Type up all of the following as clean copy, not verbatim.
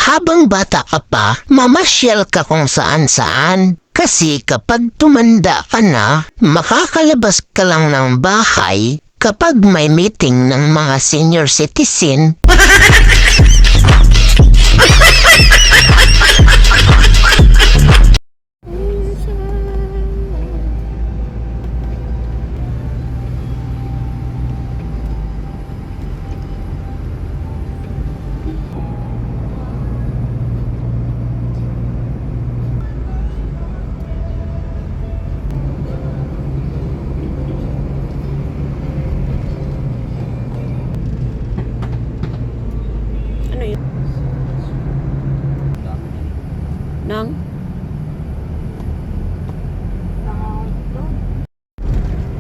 habang bata ka pa, mamasyal ka kung saan-saan. Kasi kapag tumanda ka na, makakalabas ka lang ng bahay kapag may meeting ng mga senior citizen. Ano yun? Nang?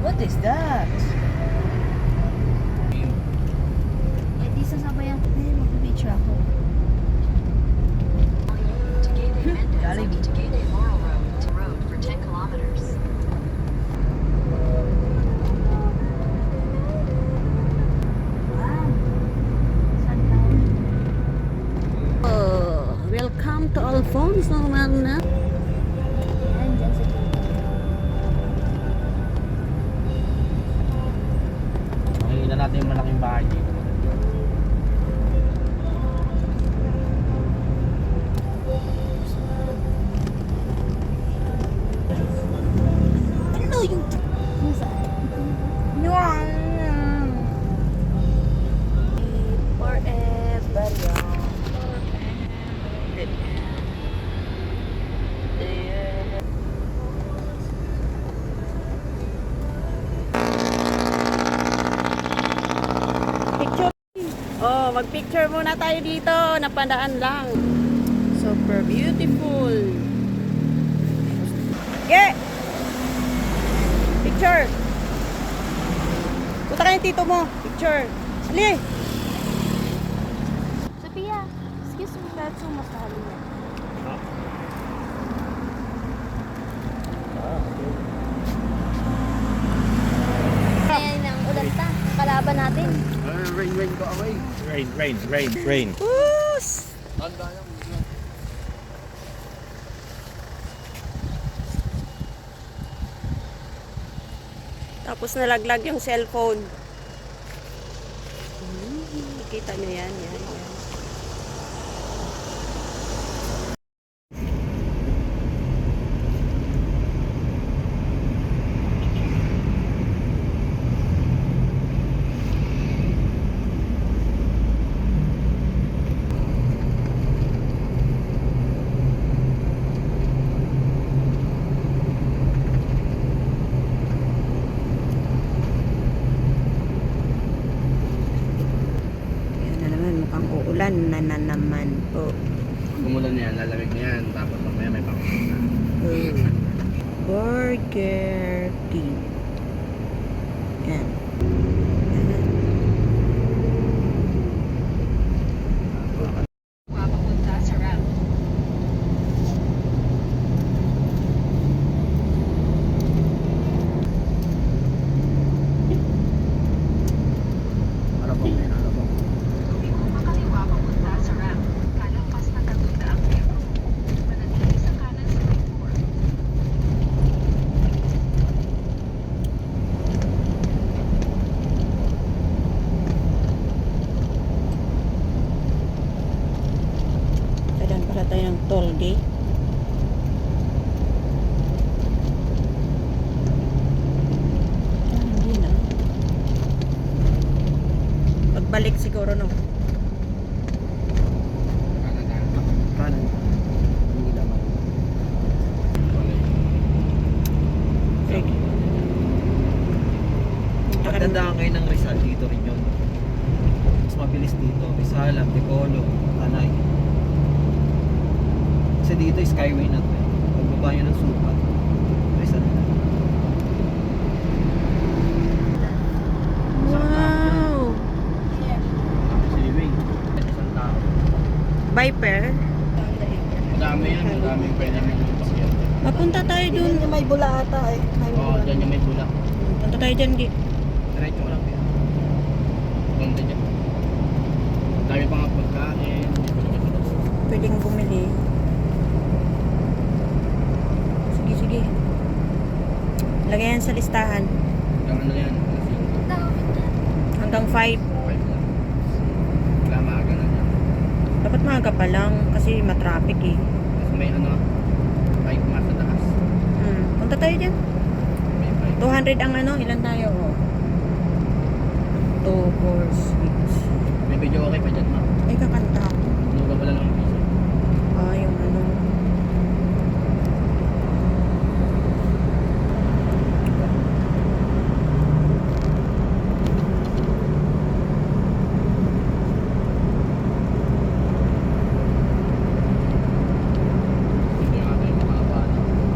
What is that? Eh, di sasabayan ko. Eh, mag-picture ako. Jollibee. To Gateway Laurel Road for 10 kilometers. Wow. Sunflower. Welcome to Alphonse naman na. Yan, dyan sa dito. Makikita natin yung malaking bahay dito. Ano yung... Yung saan? Forever young. Picture. Oh, mag-picture muna tayo dito. Napadaan lang. Super beautiful. Yeah! Picture. Punta ka yung tito mo. Picture. Ali! Sophia, excuse me, that's so masali yan. Ayan ang ulan ta. Kalaban natin. Rain, go away. Rain. Whoos! Tapos nalaglag yung cellphone. Kita nyo yan. Yan na naman, mukhang uulan na naman po. Kumulan na yan, lalamig na yan. Tapos mamaya may pangit na. Burger King. Yan. Papapunta sa route. Ano po? Makaliwa papunta sa route. Kalampas na Tagunda ang metro. Manatili sa kanan sa Lane 4. Kailan pala tayo ng toll gate? Hindi na. Pagbalik siguro no. Kanan. Hindi naman. Sige. Pagtandaan kayo ng Rizal, dito rin yun. Mas mabilis dito. Rizal, Antipolo, Tanay. Kasi dito is skyway na to eh. Pagbaba nyo ng Supat, Rizal na. Wow! Anyway, isang tao. Viper. Madami yan, madaming pwede namin yung pasyente. Mapunta tayo dun. May bula ata eh. May Oo, bula. dyan yung may bulak. Punta tayo dyan. Diretso ko lang yan. Ganda dyan. Dami pa nga pagkain. pwedeng bumili. Sige, sige. Lagay yan sa listahan. Yung ano yan? Hanggang 5. 5 lang. Wala maaga na yan. Dapat maaga pa lang kasi matraffic eh. Tapos may ano, 5 mas sa taas. Punta tayo dyan. May 5. 200 ang ano, ilan tayo? 2, 4, 6. May video okay pa dyan, ma. Ay, kakanta ako. Nuga wala lang yung piso. Yung ano.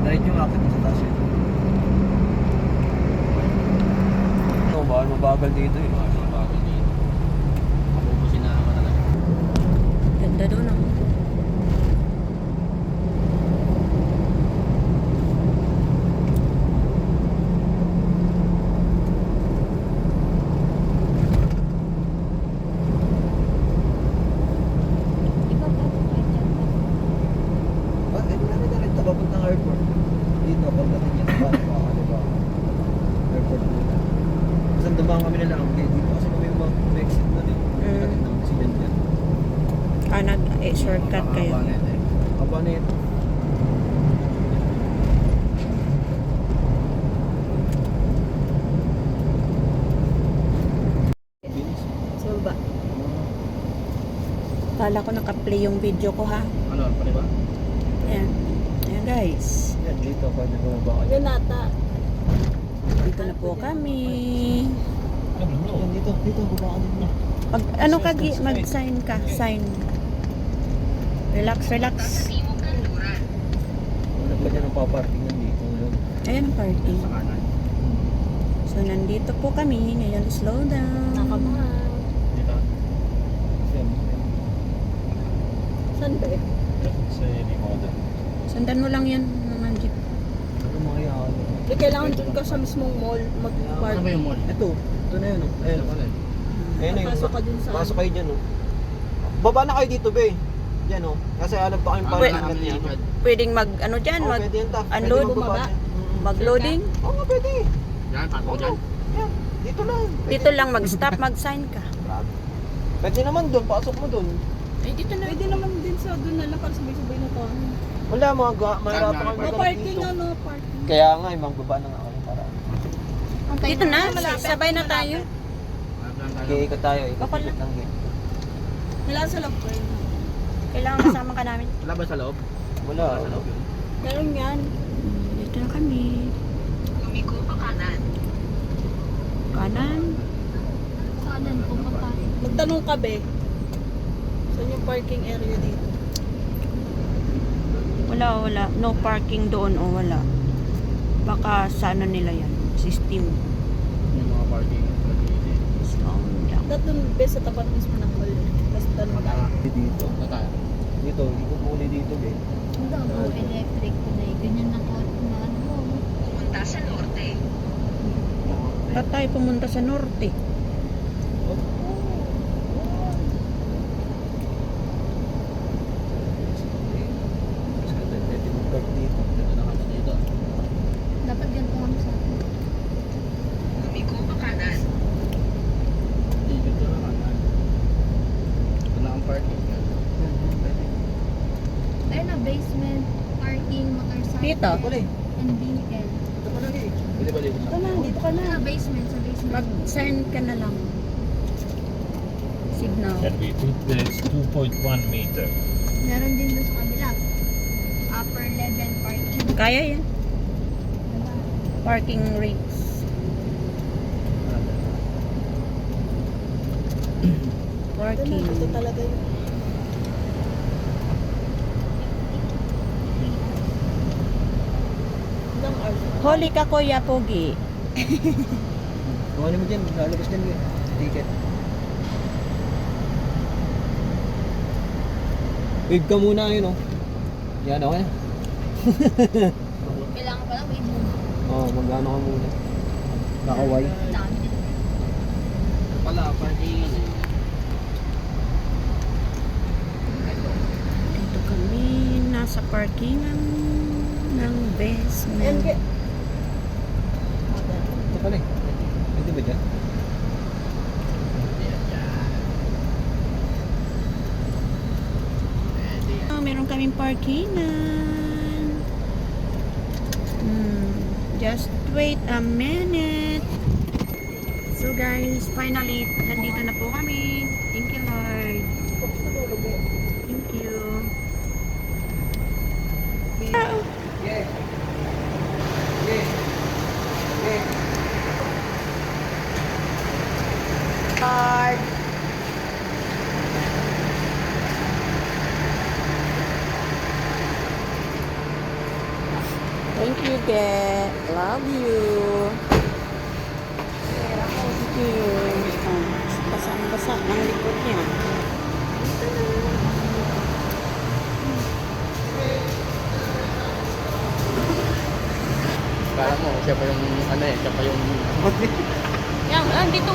Diretso yung akit sa taas yun. Bawal mabagal dito eh. Bawal mabagal dito. Mapupusin na ako talaga. Ganda doon ah. Bakit? Ano na rin ito? Papuntang airport. Dito, pagdating niya sa bahay ko, diba? Airport muna. Kasi dumaan kami na lang. Dito kasi kami mag-exit na din. Pagdating ng accident yan. Shortcut kayo. Haba na ito. Bilis. So ba? Kala ko naka-play yung video ko ha. Ano, pare ba? Ayan. Ayan guys. Yan, dito ako nababa kayo. Yan nata. Dito na po kami. Yan, dito, baba ka din mo. Pag ano ka, mag-sign ka. Sign. Relax, relax. Wala pa dyan ang paparking nandito ngayon. Ayan ang parking. Sa kanan. So, nandito po kami. Ngayon, slow down. Dito. Yan. Saan ba? Sa Limoda. Sundan mo lang yan naman, jeep. Ano mga yan? Di kailangan dun ka sa mismong mall mag-park. Ano ba yung mall? Ito na yun. Ayun. Ayun na yun. Pasok ka dun sa... Pasok kayo dyan, oh. Baba na kayo dito, be. Diyan, oh. Kasi alam pa kayong parang niya. Pwedeng mag, ano dyan, Oh, mag pwede yan ta. Pwede unload, magbaba bumaba, dyan. mag-loading. Oo nga, pwede. Yan, pato dyan. Yan. Dito lang. Pwede. Dito lang mag-stop, mag-sign ka. Grabe. Pwede naman doon. Pasok mo doon. Eh, dito na. Pwede naman din sa doon na lang para sabay-sabay na to. Wala, mahirapan kami No maghanap parking dito. na, no parking. Kaya nga, magbaba na nga kami para. Dito na, sabay na tayo. Iikot tayo. Bakal Ikot lang din. Wala sa loob ko. Kailangan kasama ka namin. Wala ba sa loob? Wala. Sa loob yun. Meron yan. Dito na kami. Lumiko pa kanan. Kanan. Kanan po pa. Magtanong ka, be. Saan yung parking area dito? Wala. No parking doon o wala. Baka sa ano nila yan. System. Yung mga parking. Slow down. Doon best sa tapat mismo ng mall. Basta doon tayo. Dito. Ito tayo. Dito. Ikot muli dito, be. Ang damo electric today. Ganyan na po. Ano po. Pumunta sa norte. Ba't tayo pumunta sa norte? Dito na kami dito. Dapat ganito kami sa atin. Lumiko pa kanan. Dito na kanan. Ito na ang parking. Ayun na, basement, parking, motorcycle, Dito? and vehicle. Pwede ba dito? Ito na, dito ka na. Sa basement, sa basement. Mag-sign ka na lang. Signal. And we took this 2.1 meter. Meron din doon sa kabila. Upper level parking. Kaya yan. Diba? Parking rates. Parking. Ito talaga yun. Ilang hours? Holy ka, Kuya Pogi. Kung ano mo dyan, lalabas dyan, be. Ticket. Wave ka muna yun, oh. Yan, okay. Kailangan pala wave mo. Oo, mag-ano ka muna. Kakaway. Dami. Pala, parking yun eh. parkingan ng basement. MG. Ito pala eh. Pwede ba dyan? Meron kaming parkingan. Just wait a minute. So guys, finally, nandito na po kami. Thank you, Lord. Thank you. Lord. Thank you, Dad. Love you. Thank you. Basang-basa ng likod niya. Kala mo, siya pa yung, ano eh, siya pa yung... Yan, dito.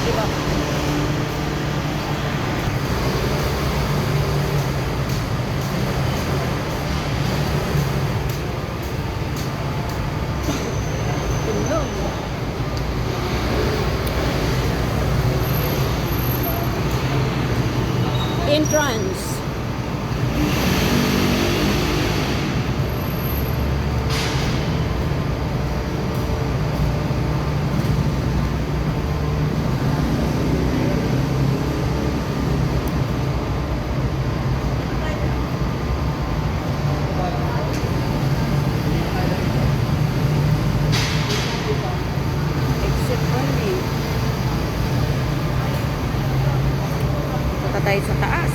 Diba? Entrance. Exit only. Punta tayo sa taas.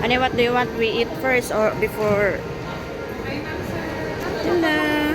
Ano, what do you want we eat first or before? Hello.